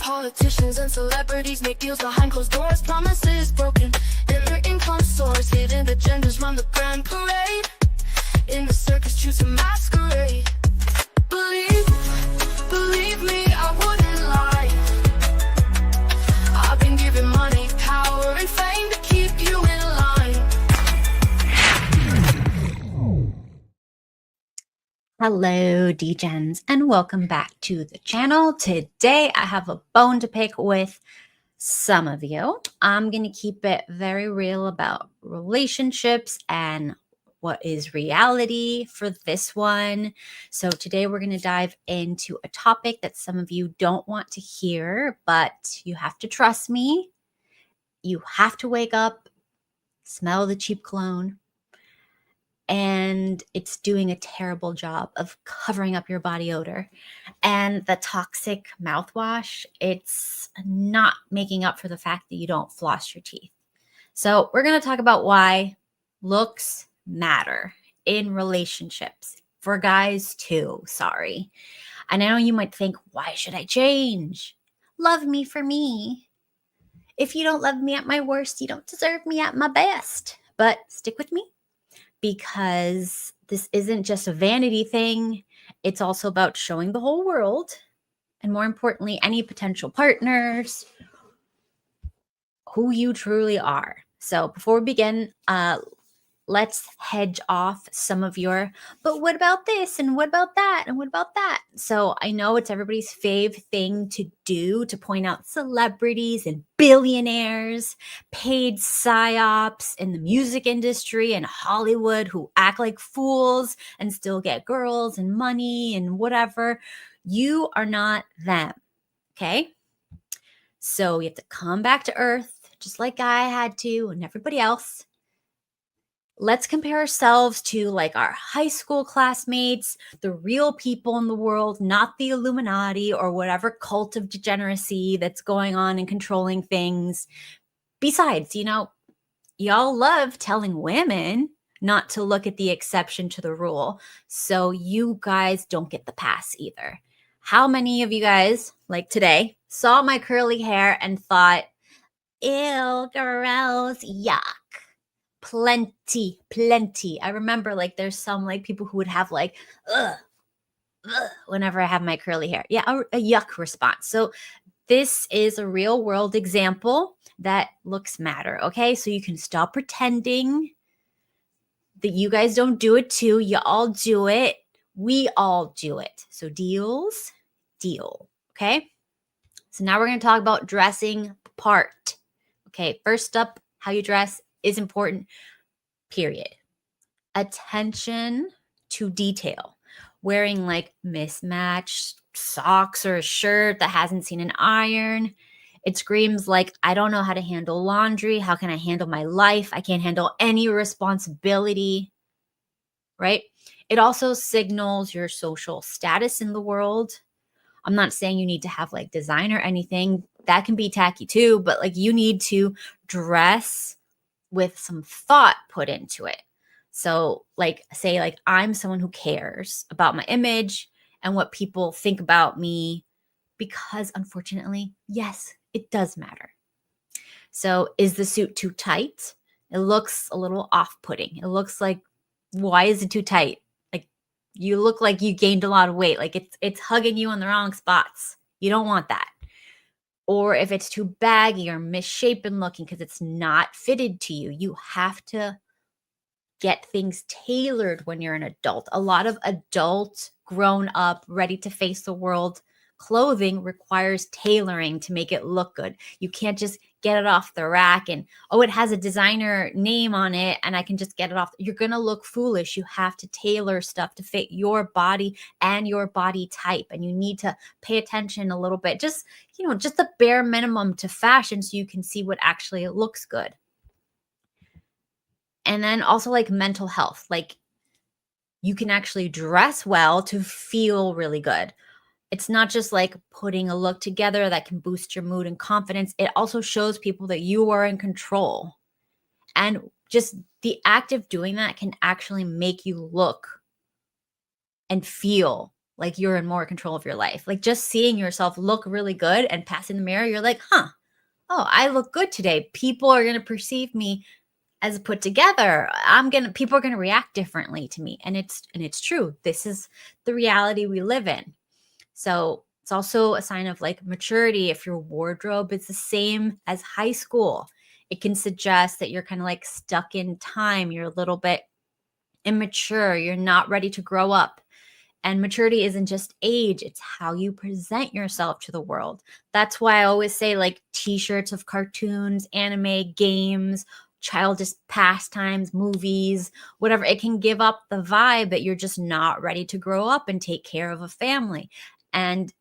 Politicians and celebrities make deals behind closed doors, promises broken, and their income soars. Hidden agendas run the grand parade. In the circus, choose a masquerade. Believe me, I wouldn't lie. I've been given money, power, and fame to keep you in line. Hello, Degens, and welcome back to the channel. Today, I have a bone to pick with some of you. I'm going to keep it very real about relationships and what is reality for this one. So today, we're going to dive into a topic that some of you don't want to hear, but you have to trust me. You have to wake up, smell the cheap cologne, and it's doing a terrible job of covering up your body odor. And the toxic mouthwash, it's not making up for the fact that you don't floss your teeth. So we're going to talk about why looks matter in relationships. For guys too, sorry. And I know you might think, why should I change? Love me for me. If you don't love me at my worst, you don't deserve me at my best. But stick with me, because this isn't just a vanity thing. It's also about showing the whole world, and more importantly, any potential partners, who you truly are. So before we begin, let's hedge off some of your, but what about this? And what about that? And what about that? So I know it's everybody's fave thing to do, to point out celebrities and billionaires, paid psyops in the music industry and Hollywood who act like fools and still get girls and money and whatever. You are not them. Okay. So you have to come back to earth, just like I had to and everybody else. Let's compare ourselves to like our high school classmates, the real people in the world, not the Illuminati or whatever cult of degeneracy that's going on and controlling things. Besides, y'all love telling women not to look at the exception to the rule. So you guys don't get the pass either. How many of you guys, like today, saw my curly hair and thought, ew, gross, yuck? Plenty. I remember like there's some like people who would have like, ugh, whenever I have my curly hair. Yeah, a yuck response. So this is a real world example that looks matter. Okay, so you can stop pretending that you guys don't do it too. You all do it. We all do it. So deal. Okay, so now we're going to talk about dressing part. Okay, first up, how you dress is important. Period. Attention to detail. Wearing like mismatched socks or a shirt that hasn't seen an iron. It screams like, I don't know how to handle laundry. How can I handle my life? I can't handle any responsibility, right? It also signals your social status in the world. I'm not saying you need to have like design or anything. That can be tacky too, but like you need to dress with some thought put into it. So like say like I'm someone who cares about my image and what people think about me, because unfortunately, yes, it does matter. So is the suit too tight? It looks a little off-putting. It looks like, why is it too tight? Like you look like you gained a lot of weight. Like it's hugging you in the wrong spots. You don't want that. Or if it's too baggy or misshapen looking because it's not fitted to you, you have to get things tailored when you're an adult. A lot of adult, grown up, ready to face the world clothing requires tailoring to make it look good. You can't just get it off the rack and, oh, it has a designer name on it and I can just get it off. You're going to look foolish. You have to tailor stuff to fit your body and your body type. And you need to pay attention a little bit, just the bare minimum to fashion so you can see what actually looks good. And then also like mental health, like you can actually dress well to feel really good. It's not just like putting a look together that can boost your mood and confidence. It also shows people that you are in control. And just the act of doing that can actually make you look and feel like you're in more control of your life. Like just seeing yourself look really good and passing the mirror, you're like, huh, oh, I look good today. People are going to perceive me as put together. People are going to react differently to me. And it's true. This is the reality we live in. So it's also a sign of like maturity. If your wardrobe is the same as high school, it can suggest that you're kind of like stuck in time. You're a little bit immature. You're not ready to grow up. And maturity isn't just age, it's how you present yourself to the world. That's why I always say like t-shirts of cartoons, anime, games, childish pastimes, movies, whatever. It can give up the vibe that you're just not ready to grow up and take care of a family. And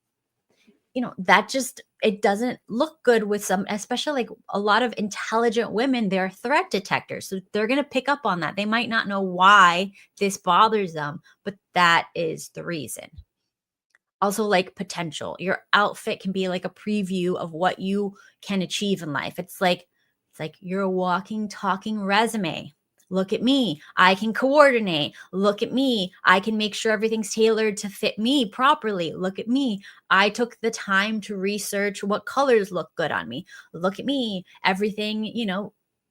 that just, it doesn't look good with some, especially like a lot of intelligent women, they're threat detectors. So they're going to pick up on that. They might not know why this bothers them, but that is the reason. Also, like potential. Your outfit can be like a preview of what you can achieve in life. It's like you're a walking, talking resume. Look at me. I can coordinate. Look at me. I can make sure everything's tailored to fit me properly. Look at me. I took the time to research what colors look good on me. Look at me. Everything,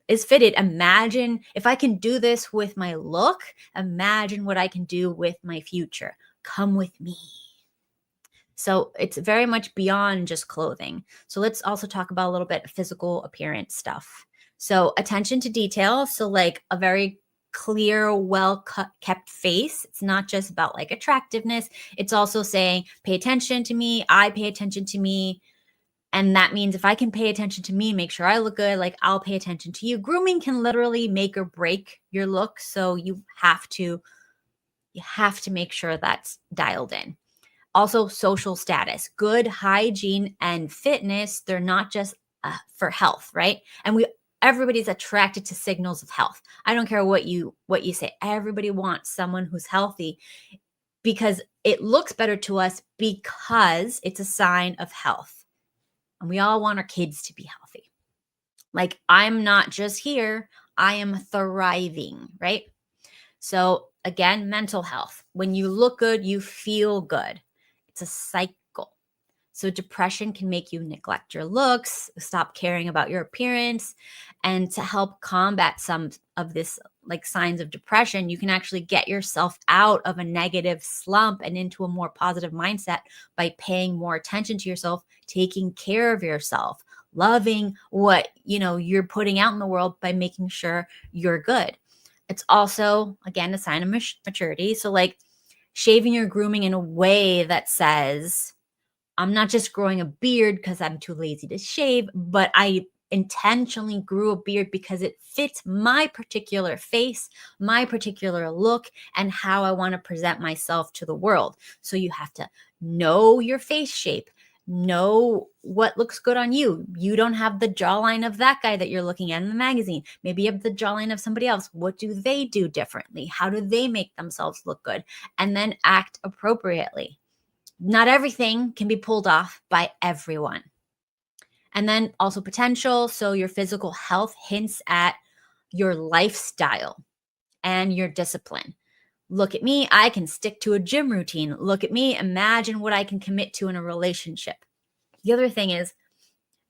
is fitted. Imagine if I can do this with my look, imagine what I can do with my future. Come with me. So it's very much beyond just clothing. So let's also talk about a little bit of physical appearance stuff. So attention to detail. So like a very clear, well kept face. It's not just about like attractiveness. It's also saying, pay attention to me. I pay attention to me. And that means if I can pay attention to me, make sure I look good, like I'll pay attention to you. Grooming can literally make or break your look. So you have to make sure that's dialed in. Also, social status, good hygiene and fitness. They're not just for health, right? And everybody's attracted to signals of health. I don't care what you say. Everybody wants someone who's healthy because it looks better to us because it's a sign of health. And we all want our kids to be healthy. Like I'm not just here, I am thriving, right? So again, mental health. When you look good, you feel good. It's a cycle. So depression can make you neglect your looks, stop caring about your appearance. And to help combat some of this like signs of depression, you can actually get yourself out of a negative slump and into a more positive mindset by paying more attention to yourself, taking care of yourself, loving what, you're putting out in the world by making sure you're good. It's also, again, a sign of maturity. So like shaving or grooming in a way that says, I'm not just growing a beard because I'm too lazy to shave, but I intentionally grew a beard because it fits my particular face, my particular look, and how I want to present myself to the world. So you have to know your face shape, know what looks good on you. You don't have the jawline of that guy that you're looking at in the magazine. Maybe you have the jawline of somebody else. What do they do differently? How do they make themselves look good? And then act appropriately. Not everything can be pulled off by everyone. And then also potential. So your physical health hints at your lifestyle and your discipline. Look at me, I can stick to a gym routine. Look at me, imagine what I can commit to in a relationship. The other thing is,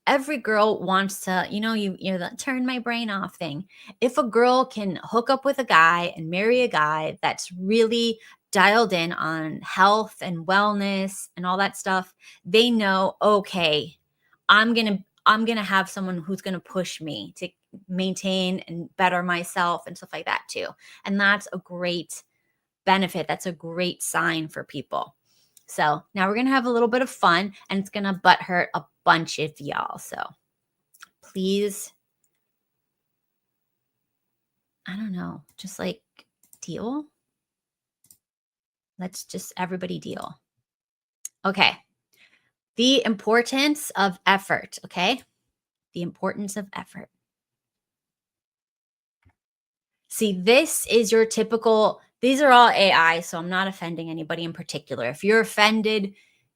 every girl wants to, the turn my brain off thing. If a girl can hook up with a guy and marry a guy that's really dialed in on health and wellness and all that stuff, they know, okay, I'm going to have someone who's going to push me to maintain and better myself and stuff like that too. And that's a great benefit. That's a great sign for people. So now we're going to have a little bit of fun and it's going to butt hurt a bunch of y'all. So please, I don't know, just like deal. Let's just everybody deal. Okay. The importance of effort. Okay. The importance of effort. See, this is your typical, these are all AI, so I'm not offending anybody in particular. If you're offended,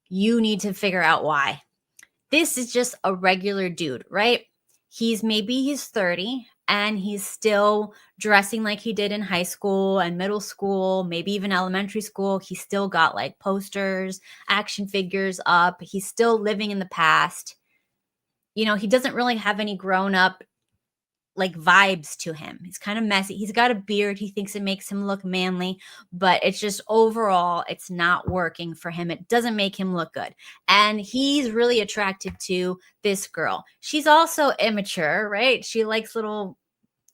you need to figure out why. This is just a regular dude, right? He's 30 and he's still dressing like he did in high school and middle school, maybe even elementary school. He's still got like posters, action figures up. He's still living in the past. You know, he doesn't really have any grown up like vibes to him. He's kind of messy. He's got a beard. He thinks it makes him look manly, but it's just overall, it's not working for him. It doesn't make him look good. And he's really attracted to this girl. She's also immature, right? She likes little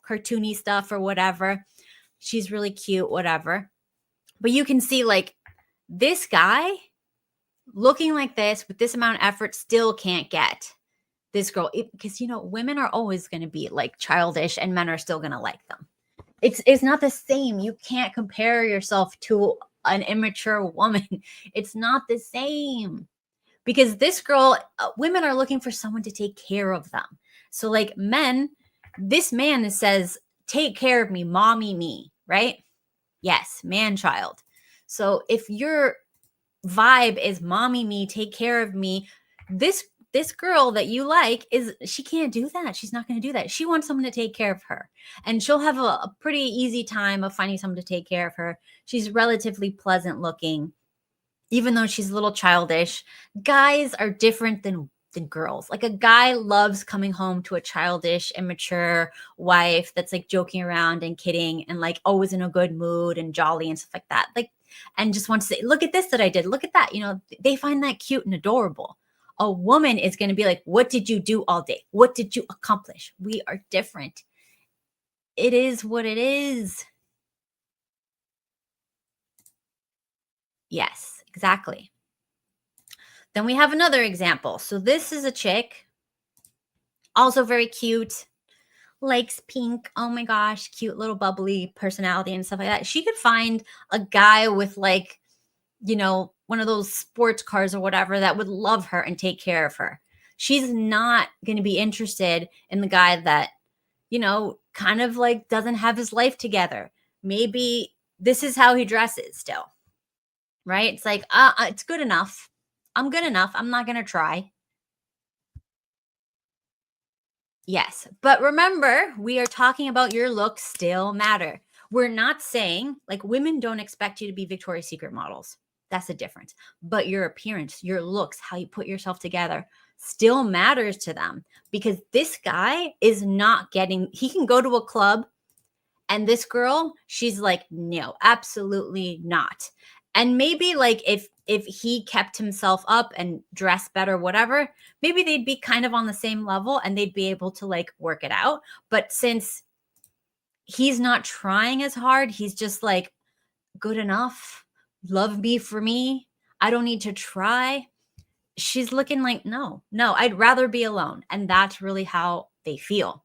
cartoony stuff or whatever. She's really cute, whatever. But you can see like this guy looking like this with this amount of effort still can't get this girl, because you know women are always going to be like childish and men are still going to like them. It's not the same. You can't compare yourself to an immature woman. It's not the same, because this girl, women are looking for someone to take care of them. So like men, this man says, take care of me, mommy me, right? Yes, man child. So if your vibe is mommy me, take care of me, this girl that you like she can't do that. She's not going to do that. She wants someone to take care of her, and she'll have a pretty easy time of finding someone to take care of her. She's relatively pleasant looking, even though she's a little childish. Guys are different than girls. Like a guy loves coming home to a childish, immature wife that's like joking around and kidding and like always in a good mood and jolly and stuff like that. Like, and just wants to say, look at this that I did. Look at that. You know, they find that cute and adorable. A woman is going to be like, what did you do all day? What did you accomplish? We are different. It is what it is. Yes, exactly. Then we have another example. So this is a chick, also very cute, likes pink. Oh my gosh, cute little bubbly personality and stuff like that. She could find a guy with like, you know, one of those sports cars or whatever that would love her and take care of her. She's not going to be interested in the guy that, you know, kind of like doesn't have his life together. Maybe this is how he dresses still, right? It's like, it's good enough. I'm good enough. I'm not going to try. Yes. But remember, we are talking about your looks still matter. We're not saying like women don't expect you to be Victoria's Secret models. That's the difference. But your appearance, your looks, how you put yourself together still matters to them, because this guy is not getting, he can go to a club and this girl, she's like, no, absolutely not. And maybe like if he kept himself up and dressed better, whatever, maybe they'd be kind of on the same level and they'd be able to like work it out. But since he's not trying as hard, he's just like, good enough, love me for me, I don't need to try. She's looking like, no, I'd rather be alone. And that's really how they feel.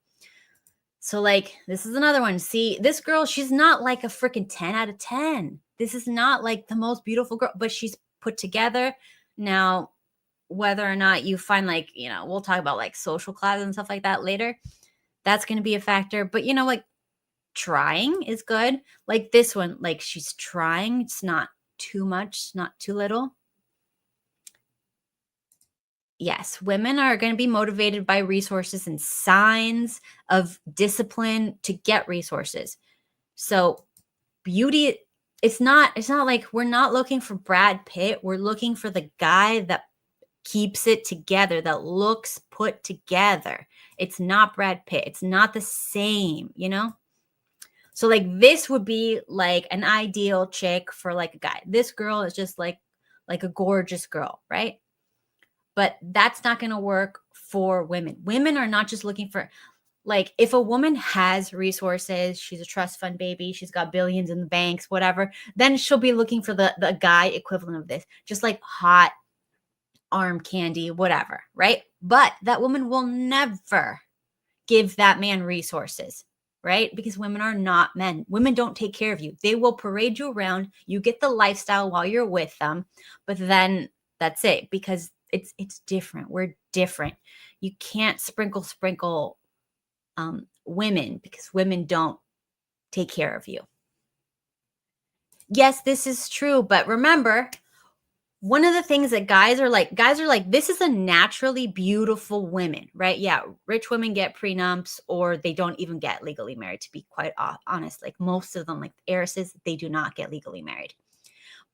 So like, this is another one. See, this girl, she's not like a freaking 10 out of 10. This is not like the most beautiful girl, but she's put together. Now, whether or not you find like, you know, we'll talk about like social class and stuff like that later. That's going to be a factor. But, you know, like trying is good. Like this one, like she's trying. It's not too much, not too little. Yes, women are going to be motivated by resources and signs of discipline to get resources. So beauty, it's not like we're not looking for Brad Pitt. We're looking for the guy that keeps it together, that looks put together. It's not Brad Pitt. It's not the same, you know? So like this would be like an ideal chick for like a guy. This girl is just like a gorgeous girl, right? But that's not going to work for women. Women are not just looking for, like, if a woman has resources, she's a trust fund baby, she's got billions in the banks, whatever, then she'll be looking for the guy equivalent of this, just like hot arm candy, whatever, right? But that woman will never give that man resources, right? Because women are not men. Women don't take care of you. They will parade you around. You get the lifestyle while you're with them, but then that's it, because it's different. We're different. You can't sprinkle women, because women don't take care of you. Yes, this is true. But remember, one of the things that guys are like, this is a naturally beautiful women, right? Yeah, rich women get prenups or they don't even get legally married, to be quite honest. Like most of them, like heiresses, they do not get legally married.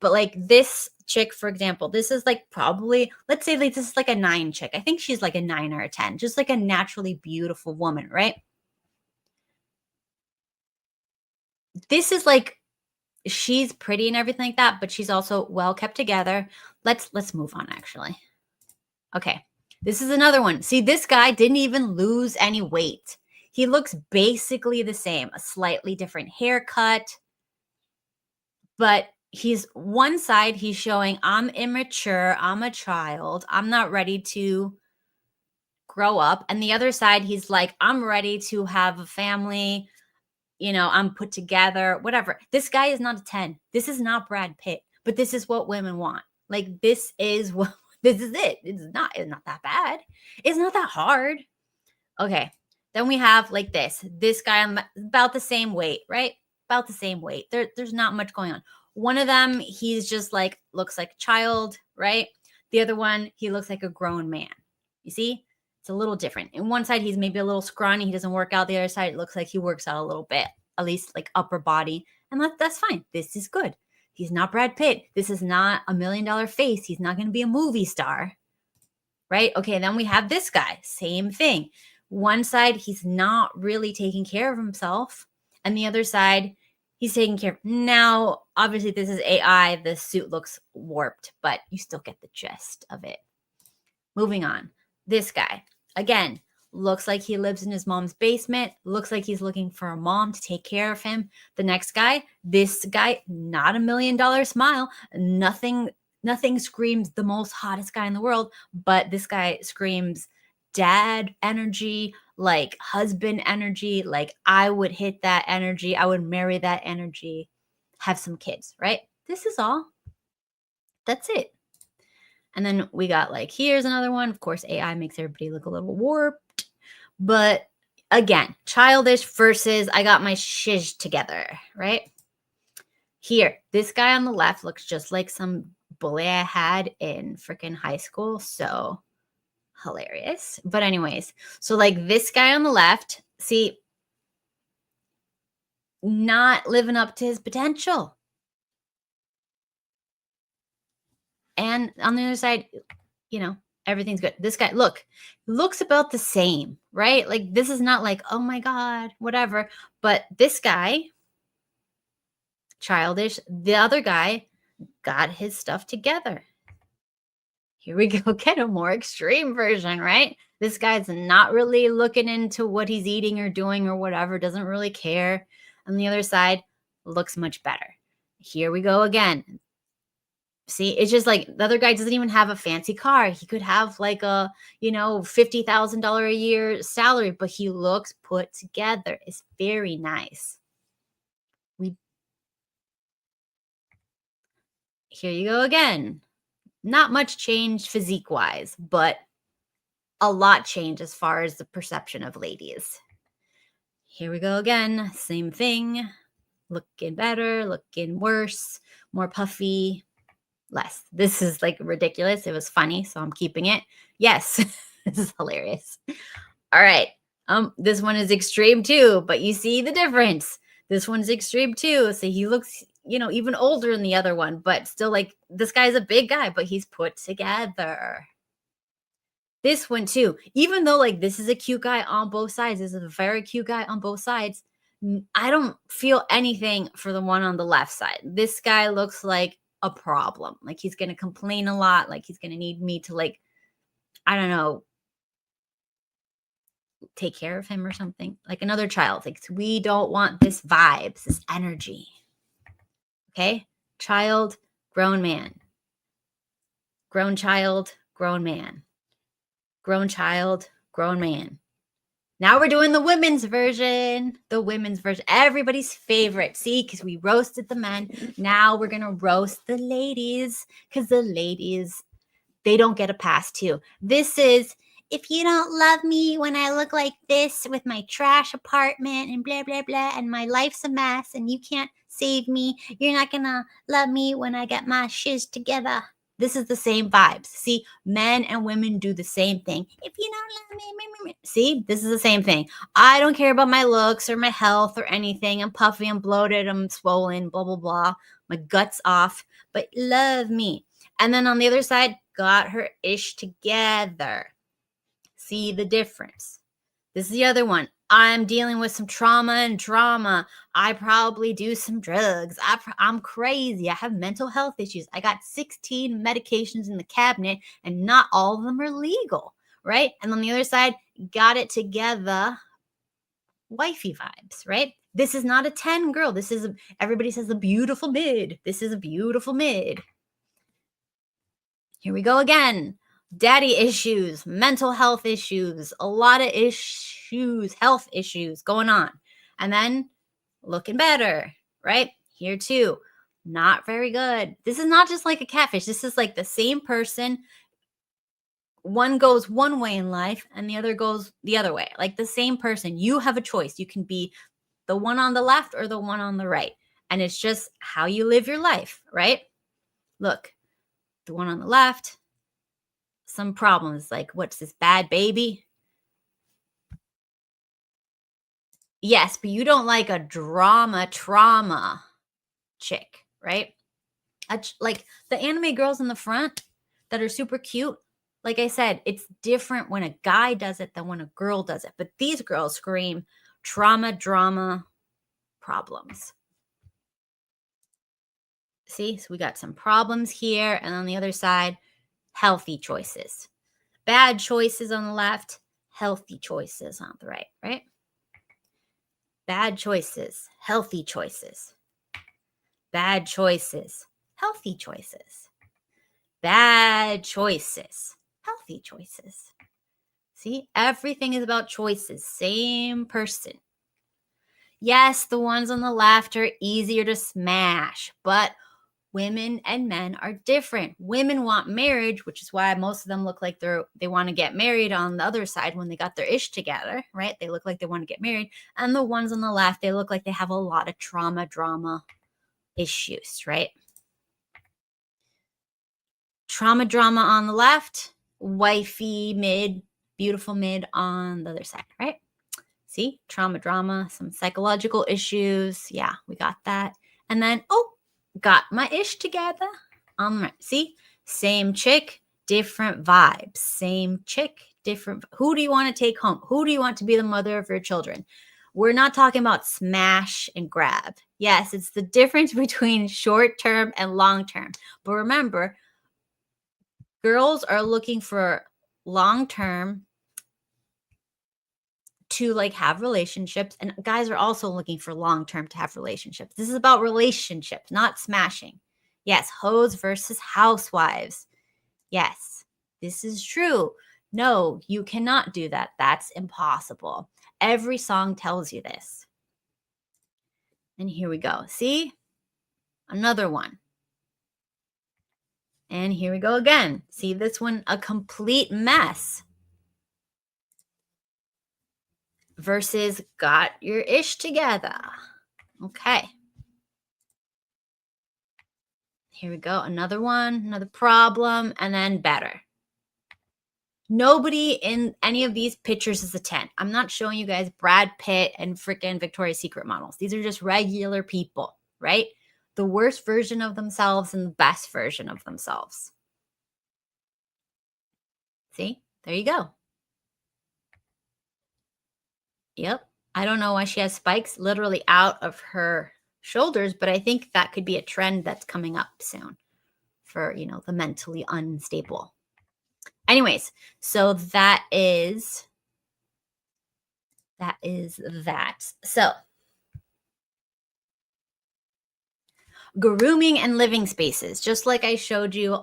But like this chick, for example, this is like probably, let's say like this is like a 9 chick. I think she's like a 9 or a 10, just like a naturally beautiful woman, right? This is like she's pretty and everything like that, but she's also well kept together. Let's move on actually. Okay. This is another one. See, this guy didn't even lose any weight. He looks basically the same, a slightly different haircut, but he's one side he's showing I'm immature, I'm a child, I'm not ready to grow up, and the other side he's like I'm ready to have a family, I'm put together, whatever. This guy is not a 10. This is not Brad Pitt, but this is what women want. Like this is what this is it. It's not that bad. It's not that hard. Okay. Then we have like this guy about the same weight, right? About the same weight. There's not much going on. One of them, he's just like looks like a child, right? The other one, he looks like a grown man. You see? It's a little different. In one side, he's maybe a little scrawny. He doesn't work out. The other side, it looks like he works out a little bit, at least like upper body. And that's fine. This is good. He's not Brad Pitt. This is not $1 million face. He's not going to be a movie star, right? Okay, then we have this guy. Same thing. One side, he's not really taking care of himself. And the other side, he's taking care of. Now, obviously, this is AI. The suit looks warped, but you still get the gist of it. Moving on. This guy, again, looks like he lives in his mom's basement. Looks like he's looking for a mom to take care of him. The next guy, this guy, not $1 million smile. Nothing screams the most hottest guy in the world, but this guy screams dad energy, like husband energy. Like I would hit that energy. I would marry that energy, have some kids, right? This is all. That's it. And then we got like, here's another one. Of course, AI makes everybody look a little warped. But again, childish versus I got my shiz together, right? Here, this guy on the left looks just like some bully I had in freaking high school. So hilarious. But anyways, so like this guy on the left, see, not living up to his potential. And on the other side, everything's good. This guy, looks about the same, right? Like this is not like, oh my God, whatever. But this guy, childish. The other guy got his stuff together. Here we go. Get a more extreme version, right? This guy's not really looking into what he's eating or doing or whatever, doesn't really care. On the other side, looks much better. Here we go again. See, it's just like the other guy doesn't even have a fancy car. He could have like a, $50,000 a year salary, but he looks put together. It's very nice. Here you go again. Not much change physique wise, but a lot change as far as the perception of ladies. Here we go again. Same thing. Looking better, looking worse, more puffy, less. This is like ridiculous. It was funny, so I'm keeping it. Yes, this is hilarious. All right. This one is extreme too, but you see the difference. This one's extreme too. So he looks, even older than the other one, but still like this guy's a big guy, but he's put together. This one too, even though like this is a cute guy on both sides, this is a very cute guy on both sides. I don't feel anything for the one on the left side. This guy looks like a problem. Like he's going to complain a lot. Like he's going to need me to like, I don't know, take care of him or something. Like another child. Like we don't want this vibes, this energy. Okay. Child, grown man. Grown child, grown man. Grown child, grown man. Now we're doing the women's version. The women's version. Everybody's favorite. See, because we roasted the men. Now we're going to roast the ladies. Because the ladies, they don't get a pass too. This is, if you don't love me when I look like this with my trash apartment and blah, blah, blah, and my life's a mess and you can't save me, you're not going to love me when I get my shiz together. This is the same vibes. See, men and women do the same thing. If you don't love me, see, this is the same thing. I don't care about my looks or my health or anything. I'm puffy, I'm bloated, I'm swollen, blah, blah, blah. My gut's off, but love me. And then on the other side, got her ish together. See the difference? This is the other one. I'm dealing with some trauma and drama. I probably do some drugs. I'm crazy. I have mental health issues. I got 16 medications in the cabinet and not all of them are legal, right? And on the other side, got it together. Wifey vibes, right? This is not a 10 girl. This is, everybody says a beautiful mid. This is a beautiful mid. Here we go again. Daddy issues, mental health issues, a lot of issues, health issues going on. And then looking better, right? Here too, not very good. This is not just like a catfish. This is like the same person. One goes one way in life and the other goes the other way. Like the same person. You have a choice. You can be the one on the left or the one on the right. And it's just how you live your life, right? Look, the one on the left, some problems like, what's this, bad baby? Yes, but you don't like a trauma chick, right? Like the anime girls in the front that are super cute. Like I said, it's different when a guy does it than when a girl does it. But these girls scream trauma, drama, problems. See, so we got some problems here. And on the other side, healthy choices. Bad choices on the left, healthy choices on the right, right? Bad choices, healthy choices. Bad choices, healthy choices. Bad choices, healthy choices. See, everything is about choices. Same person. Yes, the ones on the left are easier to smash, but women and men are different. Women want marriage, which is why most of them look like they want to get married on the other side when they got their ish together, right? They look like they want to get married. And the ones on the left, they look like they have a lot of trauma, drama issues, right? Trauma, drama on the left, wifey mid, beautiful mid on the other side, right? See, trauma, drama, some psychological issues. Yeah, we got that. And then, oh, got my ish together. See, same chick, different vibes. Same chick, different. Who do you want to take home? Who do you want to be the mother of your children? We're not talking about smash and grab. Yes, it's the difference between short term and long term. But remember, girls are looking for long term to like have relationships, and guys are also looking for long term to have relationships. This is about relationships, not smashing. Yes, hoes versus housewives. Yes, this is true. No, you cannot do that. That's impossible. Every song tells you this. And here we go. See? Another one. And here we go again. See this one? A complete mess. Versus got your ish together. Okay. Here we go. Another one, another problem, and then better. Nobody in any of these pictures is a 10. I'm not showing you guys Brad Pitt and freaking Victoria's Secret models. These are just regular people, right? The worst version of themselves and the best version of themselves. See? There you go. Yep. I don't know why she has spikes literally out of her shoulders, but I think that could be a trend that's coming up soon for, the mentally unstable. Anyways, so that is that. So grooming and living spaces, just like I showed you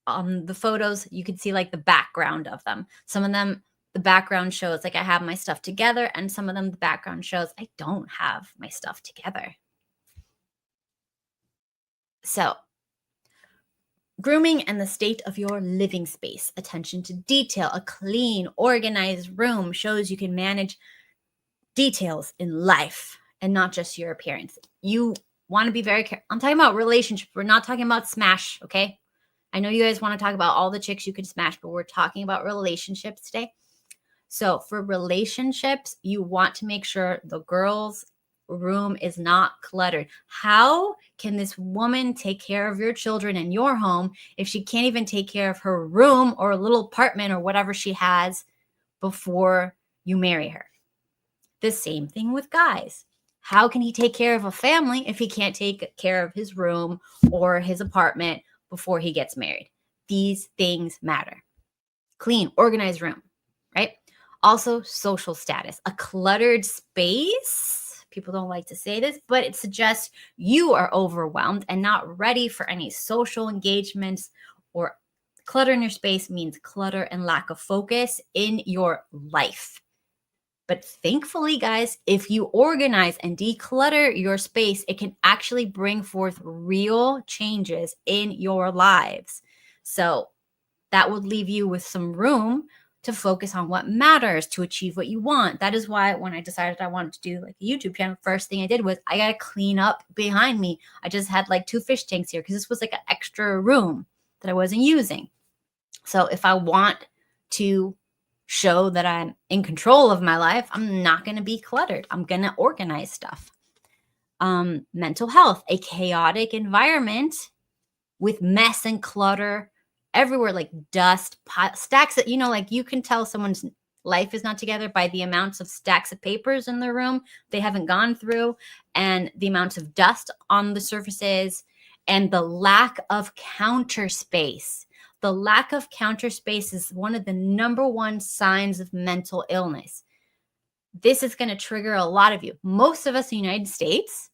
on the photos, you could see like the background of them. Some of them, the background shows like I have my stuff together, and some of them, the background shows I don't have my stuff together. So grooming and the state of your living space. Attention to detail. A clean, organized room shows you can manage details in life and not just your appearance. You want to be very careful. I'm talking about relationships. We're not talking about smash, okay? I know you guys want to talk about all the chicks you can smash, but we're talking about relationships today. So for relationships, you want to make sure the girl's room is not cluttered. How can this woman take care of your children in your home if she can't even take care of her room or a little apartment or whatever she has before you marry her? The same thing with guys. How can he take care of a family if he can't take care of his room or his apartment before he gets married? These things matter. Clean, organized room, right? Also, social status. A cluttered space, people don't like to say this, but it suggests you are overwhelmed and not ready for any social engagements, or clutter in your space means clutter and lack of focus in your life. But thankfully, guys, if you organize and declutter your space, it can actually bring forth real changes in your lives. So that would leave you with some room to focus on what matters, to achieve what you want. That is why when I decided I wanted to do like a YouTube channel, first thing I did was I got to clean up behind me. I just had like 2 fish tanks here because this was like an extra room that I wasn't using. So if I want to show that I'm in control of my life, I'm not going to be cluttered. I'm going to organize stuff. Mental health, a chaotic environment with mess and clutter everywhere, like dust, stacks that, like you can tell someone's life is not together by the amounts of stacks of papers in their room they haven't gone through, and the amounts of dust on the surfaces, and the lack of counter space. The lack of counter space is one of the number one signs of mental illness. This is going to trigger a lot of you. Most of us in the United States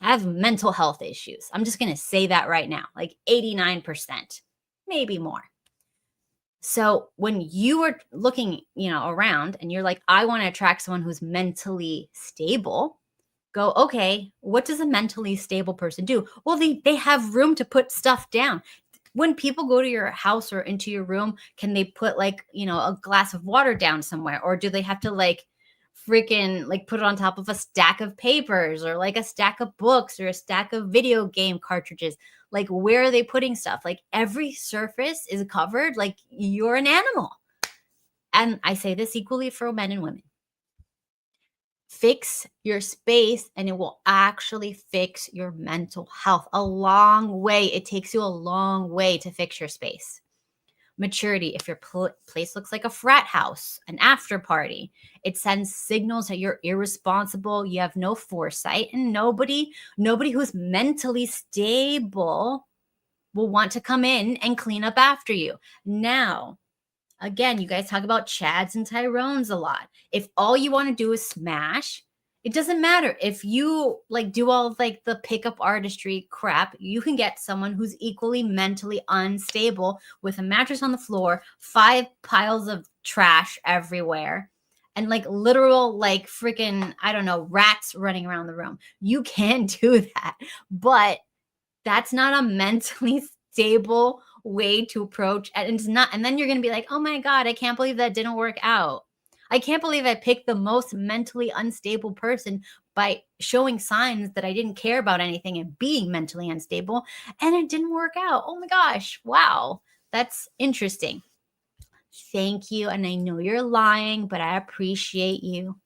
have mental health issues. I'm just going to say that right now, like 89%, maybe more. So when you are looking, around and you're like, I want to attract someone who's mentally stable, go, okay, what does a mentally stable person do? Well, they have room to put stuff down. When people go to your house or into your room, can they put like, a glass of water down somewhere? Or do they have to freaking put it on top of a stack of papers or like a stack of books or a stack of video game cartridges? Like, where are they putting stuff? Like, every surface is covered like you're an animal. And I say this equally for men and women. Fix your space and it will actually fix your mental health a long way. It takes you a long way to fix your space. Maturity. If your place looks like a frat house, an after party, it sends signals that you're irresponsible, you have no foresight, and nobody who's mentally stable will want to come in and clean up after you. Now, again, you guys talk about Chads and Tyrones a lot. If all you want to do is smash, it doesn't matter. If you do all of the pickup artistry crap, you can get someone who's equally mentally unstable with a mattress on the floor, 5 piles of trash everywhere, and literal freaking, I don't know, rats running around the room. You can do that, but that's not a mentally stable way to approach, and it's not. And then you're going to be like, oh my God, I can't believe that didn't work out. I can't believe I picked the most mentally unstable person by showing signs that I didn't care about anything and being mentally unstable, and it didn't work out. Oh my gosh. Wow. That's interesting. Thank you. And I know you're lying, but I appreciate you.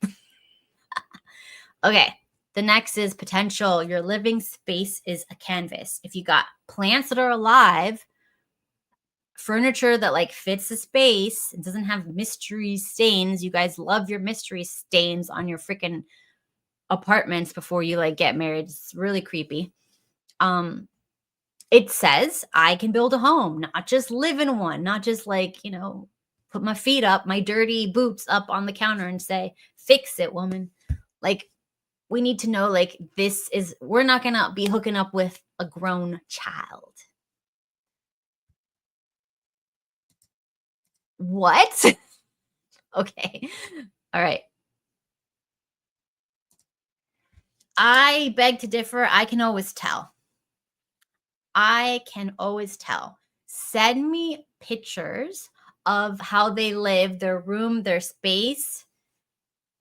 Okay. The next is potential. Your living space is a canvas. If you got plants that are alive, furniture that fits the space, it doesn't have mystery stains. You guys love your mystery stains on your freaking apartments before you get married. It's really creepy. It says I can build a home, not just live in one, not just put my feet up, my dirty boots up on the counter and say, fix it, woman. We need to know we're not going to be hooking up with a grown child. What? Okay. All right. I beg to differ. I can always tell. Send me pictures of how they live, their room, their space,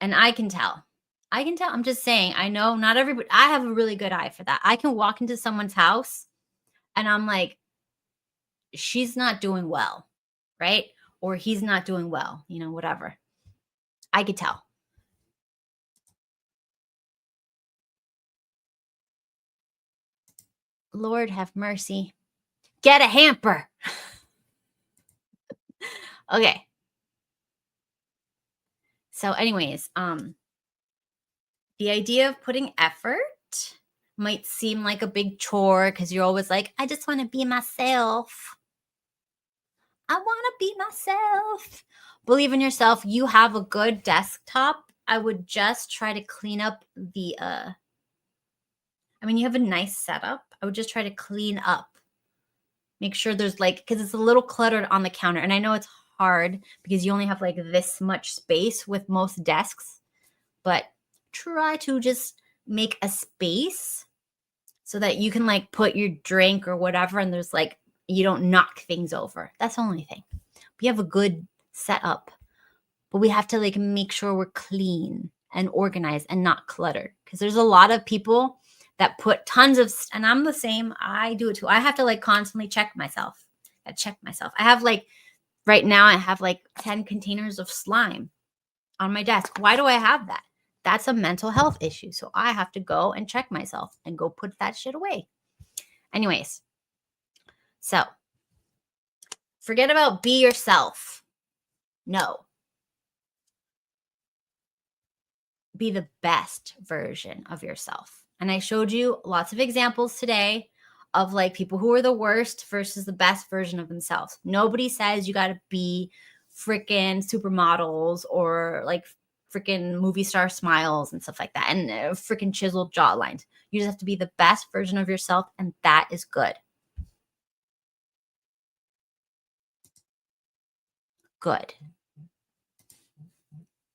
and I can tell. I'm just saying, I know not everybody, I have a really good eye for that. I can walk into someone's house and I'm like, she's not doing well, right? Or he's not doing well, whatever. I could tell. Lord have mercy. Get a hamper. Okay. So anyways, the idea of putting effort might seem like a big chore because you're always like, I just want to be myself. I want to be myself. Believe in yourself. You have a good desktop. I would just try to clean up you have a nice setup. I would just try to clean up. Make sure there's because it's a little cluttered on the counter. And I know it's hard because you only have this much space with most desks, but try to just make a space so that you can put your drink or whatever. And there's you don't knock things over. That's the only thing. We have a good setup, but we have to make sure we're clean and organized and not cluttered. Because there's a lot of people that put tons of, and I'm the same. I do it too. I have to constantly check myself. I have right now I have 10 containers of slime on my desk. Why do I have that? That's a mental health issue. So I have to go and check myself and go put that shit away. Anyways, so forget about be yourself. No. Be the best version of yourself. And I showed you lots of examples today of people who are the worst versus the best version of themselves. Nobody says you got to be freaking supermodels or freaking movie star smiles and stuff like that and freaking chiseled jawlines. You just have to be the best version of yourself, and that is good. Good.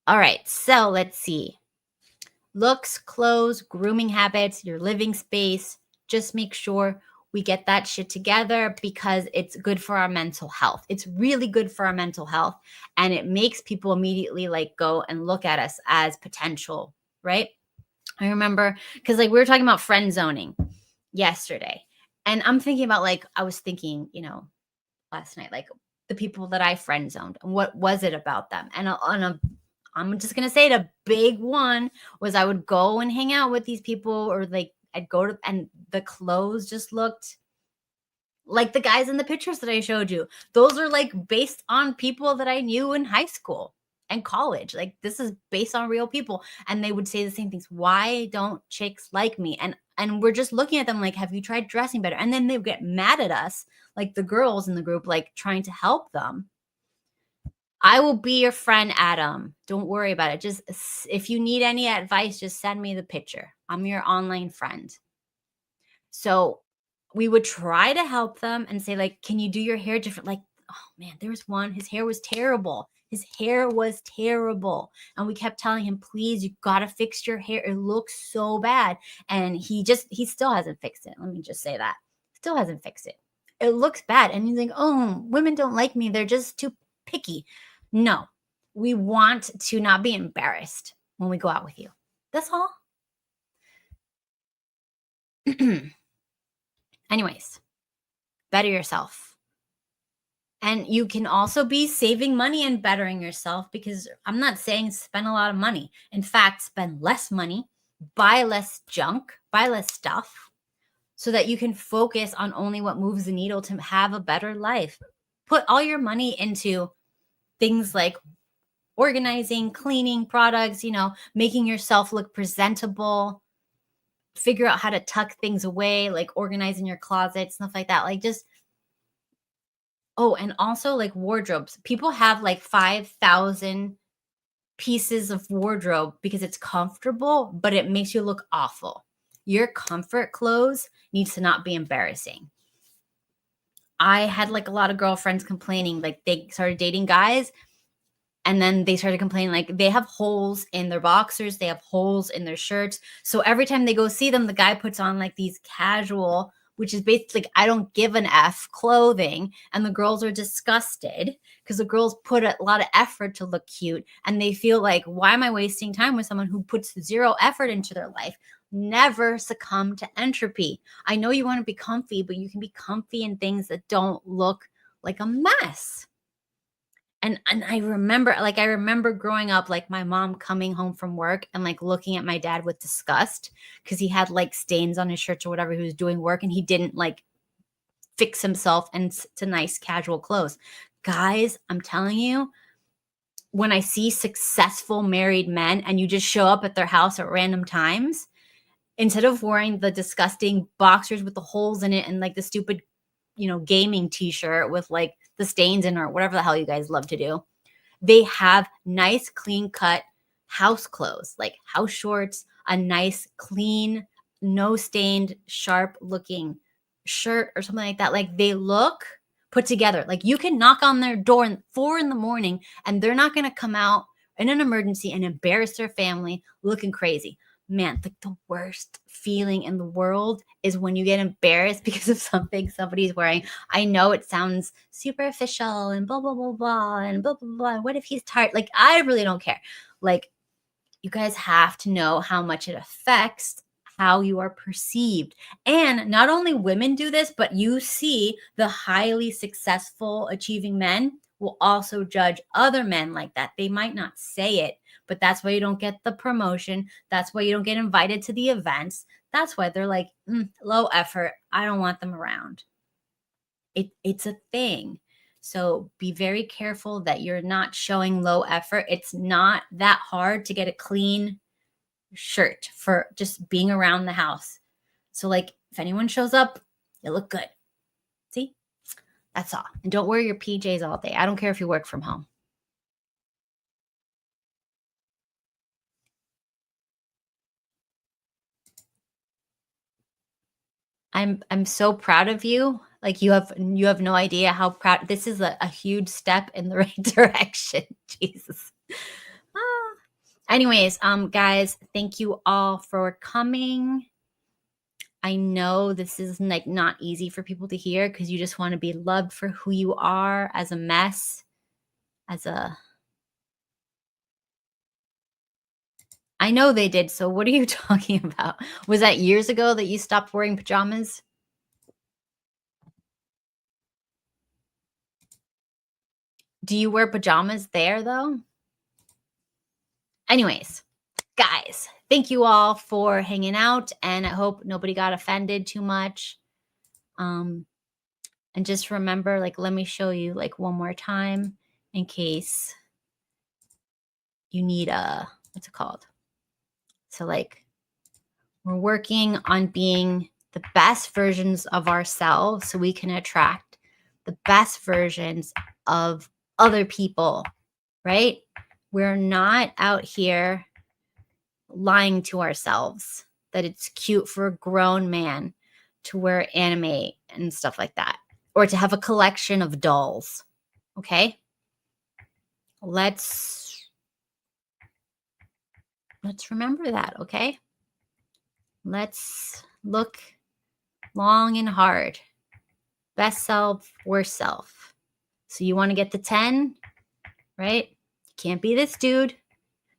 All right, so let's see. Looks, clothes, grooming habits, your living space. Just make sure we get that shit together because it's good for our mental health. It's really good for our mental health. And it makes people immediately go and look at us as potential, right? I remember because we were talking about friend zoning yesterday. And I'm thinking about I was thinking, last night, the people that I friend zoned and what was it about them? And I'm just going to say the big one was I would go and hang out with these people or I'd go to, and the clothes just looked like the guys in the pictures that I showed you. Those are based on people that I knew in high school and college. This is based on real people. And they would say the same things. Why don't chicks like me? And we're just looking at them have you tried dressing better? And then they would get mad at us, the girls in the group, trying to help them. I will be your friend, Adam. Don't worry about it. Just if you need any advice, just send me the picture. I'm your online friend. So we would try to help them and say, can you do your hair different? Oh man, there was one. His hair was terrible. And we kept telling him, please, you got to fix your hair. It looks so bad. And he still hasn't fixed it. Let me just say that. Still hasn't fixed it. It looks bad. And he's like, oh, women don't like me. They're just too picky. No, we want to not be embarrassed when we go out with you. That's all. Anyways, better yourself. And you can also be saving money and bettering yourself because I'm not saying spend a lot of money. In fact, spend less money, buy less junk, buy less stuff so that you can focus on only what moves the needle to have a better life. Put all your money into things like organizing, cleaning products, making yourself look presentable, figure out how to tuck things away, organizing your closet, stuff like that. And also wardrobes. People have 5,000 pieces of wardrobe because it's comfortable, but it makes you look awful. Your comfort clothes needs to not be embarrassing. I had a lot of girlfriends complaining, they started dating guys and then they started complaining they have holes in their boxers, they have holes in their shirts. So every time they go see them, the guy puts on these casual, which is basically I don't give an F clothing. And the girls are disgusted because the girls put a lot of effort to look cute. And they feel why am I wasting time with someone who puts zero effort into their life? Never succumb to entropy. I know you want to be comfy, but you can be comfy in things that don't look like a mess. And I remember growing up, like my mom coming home from work and like looking at my dad with disgust because he had like stains on his shirts or whatever. He was doing work and he didn't like fix himself into nice casual clothes. Guys, I'm telling you, when I see successful married men and you just show up at their house at random times, instead of wearing the disgusting boxers with the holes in it and like the stupid, gaming t-shirt with like the stains in or whatever the hell you guys love to do, they have nice, clean cut house clothes, like house shorts, a nice, clean, no stained, sharp looking shirt or something like that. Like they look put together. Like you can knock on their door at 4 a.m. and they're not going to come out in an emergency and embarrass their family looking crazy. Man, like the worst feeling in the world is when you get embarrassed because of something somebody's wearing. I know it sounds superficial and blah, blah, blah, blah, and blah, blah, blah. What if he's tired? Like, I really don't care. Like, you guys have to know how much it affects how you are perceived. And not only women do this, but you see the highly successful achieving men will also judge other men like that. They might not say it, but that's why you don't get the promotion. That's why you don't get invited to the events. That's why they're like, low effort. I don't want them around. It's a thing. So be very careful that you're not showing low effort. It's not that hard to get a clean shirt for just being around the house. So like if anyone shows up, you look good. See? That's all. And don't wear your PJs all day. I don't care if you work from home. I'm so proud of you. Like you have no idea how proud. This is a huge step in the right direction. Jesus. Anyways, guys, thank you all for coming. I know this is like not easy for people to hear because you just want to be loved for who you are as a mess, I know they did. So what are you talking about? Was that years ago that you stopped wearing pajamas? Do you wear pajamas there though? Anyways, guys, thank you all for hanging out, and I hope nobody got offended too much. And just remember, like, let me show you like one more time in case you need what's it called? So like we're working on being the best versions of ourselves so we can attract the best versions of other people, right? We're not out here lying to ourselves that it's cute for a grown man to wear anime and stuff like that, or to have a collection of dolls. Okay? Let's remember that, okay? Let's look long and hard. Best self, worst self. So you want to get the 10, right? You can't be this dude.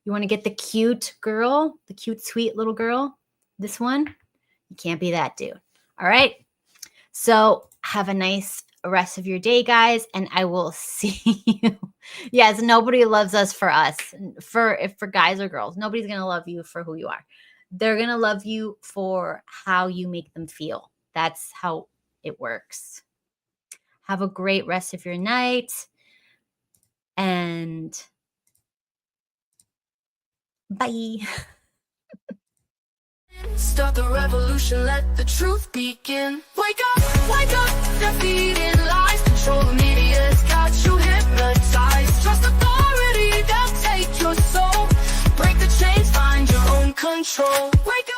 You want to get the cute girl, the cute, sweet little girl, this one. You can't be that dude. All right? So have a nice rest of your day, guys, and I will see you. Yes, nobody loves us for us, for guys or girls. Nobody's going to love you for who you are. They're going to love you for how you make them feel. That's how it works. Have a great rest of your night. And bye. Start the revolution, let the truth begin. Wake up, defeating lies. Control the media's got you hypnotized. Trust authority, they'll take your soul. Break the chains, find your own control. Wake up.